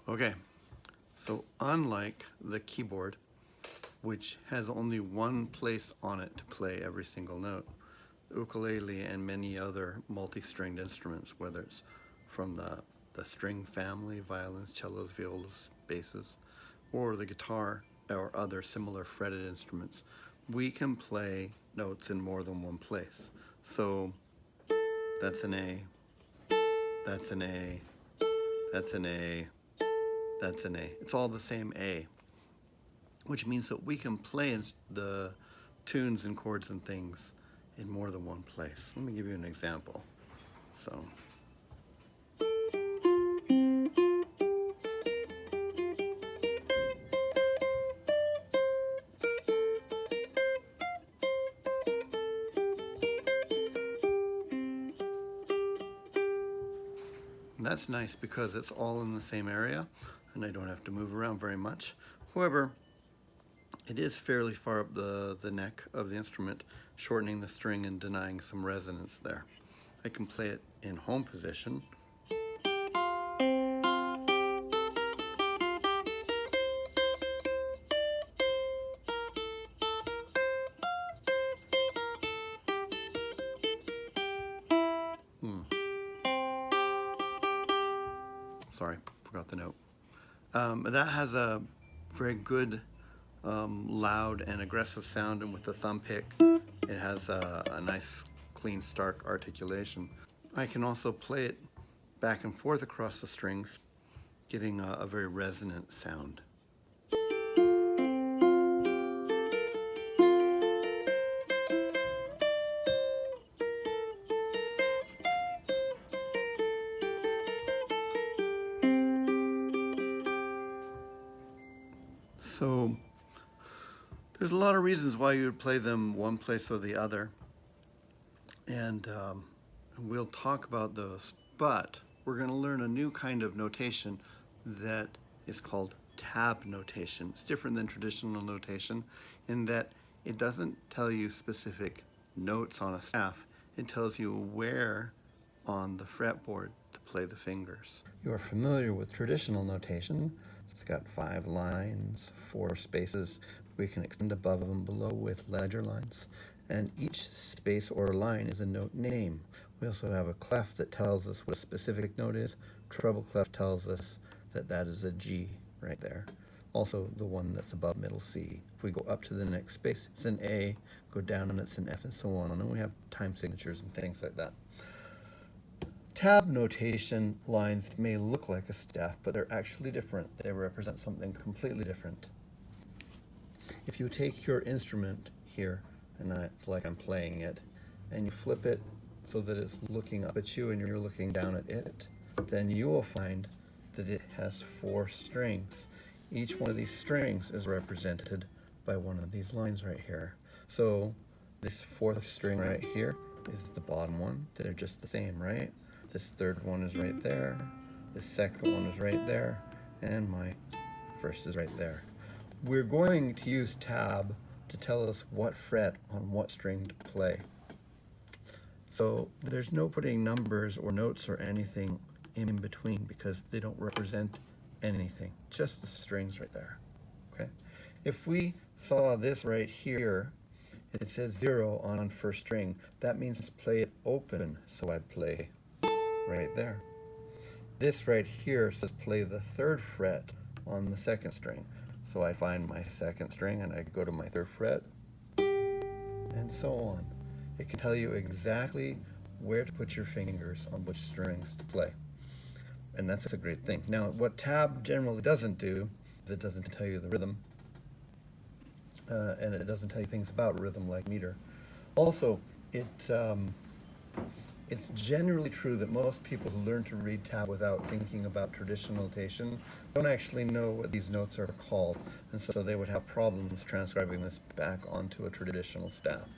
Okay, so unlike the keyboard, which has only one place on it to play every single note, the ukulele and many other multi-stringed instruments, whether it's from the string family, violins, cellos, violas, basses, or the guitar or other similar fretted instruments, we can play notes in more than one place. So that's an A, that's an A, that's an A, that's an A. It's all the same A, which means that we can play the tunes and chords and things in more than one place. Let me give you an example. So. That's nice because it's all in the same area and I don't have to move around very much. However, it is fairly far up the neck of the instrument, shortening the string and denying some resonance there. I can play it in home position. Sorry, forgot the note. That has a very good loud and aggressive sound, and with the thumb pick it has a nice clean stark articulation. I can also play it back and forth across the strings, getting a very resonant sound. So there's a lot of reasons why you would play them one place or the other, and we'll talk about those, but we're going to learn a new kind of notation that is called tab notation. It's different than traditional notation in that it doesn't tell you specific notes on a staff, it tells you where on the fretboard to play the fingers. You are familiar with traditional notation. It's got 5 lines, 4 spaces. We can extend above and below with ledger lines. And each space or line is a note name. We also have a clef that tells us what a specific note is. Treble clef tells us that that is a G right there. Also the one that's above middle C. If we go up to the next space, it's an A, go down and it's an F, and so on. And then we have time signatures and things like that. Tab notation lines may look like a staff, but they're actually different. They represent something completely different. If you take your instrument here, and it's like I'm playing it, and you flip it so that it's looking up at you and you're looking down at it, then you will find that it has 4 strings. Each one of these strings is represented by one of these lines right here. So this 4th string right here is the bottom one. They're just the same, right? This 3rd one is right there, the 2nd one is right there, and my 1st is right there. We're going to use tab to tell us what fret on what string to play. So there's no putting numbers or notes or anything in between because they don't represent anything, just the strings right there. Okay. If we saw this right here, it says 0 on 1st string. That means play it open, so I'd play right there. This right here says play the 3rd fret on the 2nd string. So I find my 2nd string and I go to my 3rd fret, and so on. It can tell you exactly where to put your fingers on which strings to play. And that's a great thing. Now, what tab generally doesn't do is it doesn't tell you the rhythm, and it doesn't tell you things about rhythm like meter. Also, it's generally true that most people who learn to read tab without thinking about traditional notation don't actually know what these notes are called, and so they would have problems transcribing this back onto a traditional staff.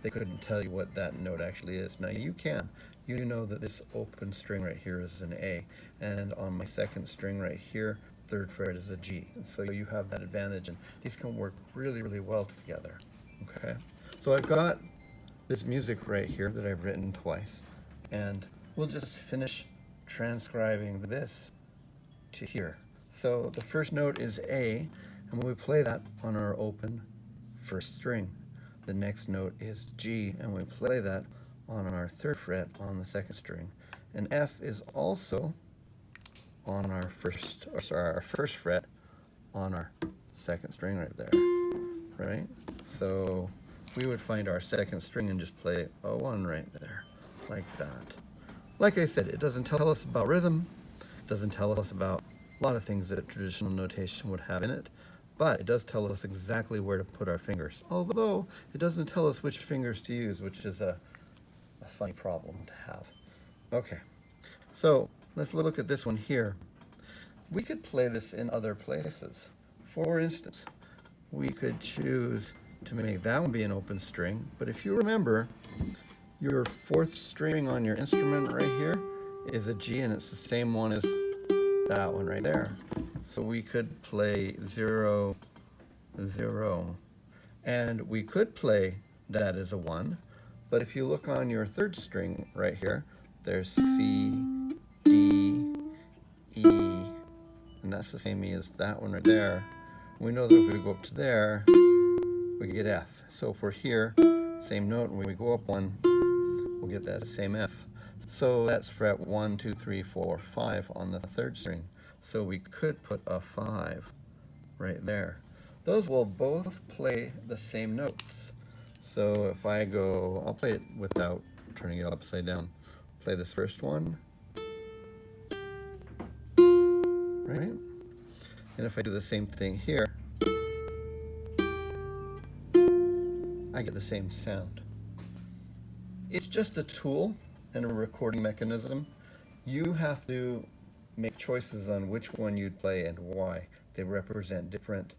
They couldn't tell you what that note actually is. Now you can. You know that this open string right here is an A, and on my 2nd string right here, 3rd fret is a G. And so you have that advantage, and these can work really, really well together. Okay? So I've got this music right here that I've written twice, and we'll just finish transcribing this to here. So the first note is A, and we play that on our open first string. The next note is G, and we play that on our third fret on the second string. And F is also on our first fret on our second string right there, right? So we would find our second string and just play a 1 right there, like that. Like I said, it doesn't tell us about rhythm, it doesn't tell us about a lot of things that traditional notation would have in it, but it does tell us exactly where to put our fingers, although it doesn't tell us which fingers to use, which is a funny problem to have. Okay, so let's look at this one here. We could play this in other places. For instance, we could choose to make that one be an open string, but if you remember, your fourth string on your instrument right here is a G, and it's the same one as that one right there. So we could play 0, 0. And we could play that as a 1, but if you look on your third string right here, there's C, D, E, and that's the same E as that one right there. We know that if we go up to there, we get F. So if we're here, same note, and we go up 1, we'll get that same F. So that's fret 1, 2, 3, 4, 5 on the third string. So we could put a 5 right there. Those will both play the same notes. So if I go, I'll play it without turning it upside down. Play this first one, right? And if I do the same thing here, I get the same sound. It's just a tool and a recording mechanism. You have to make choices on which one you'd play and why. They represent different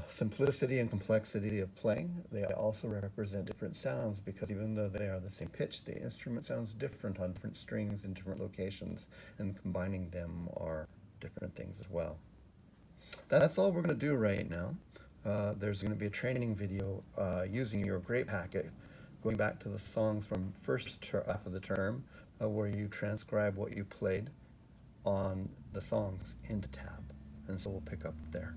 simplicity and complexity of playing. They also represent different sounds because even though they are the same pitch, the instrument sounds different on different strings in different locations, and combining them are different things as well. That's all we're going to do right now. There's going to be a training video using your grade packet, going back to the songs from first half of the term, where you transcribe what you played on the songs into tab. And so we'll pick up there.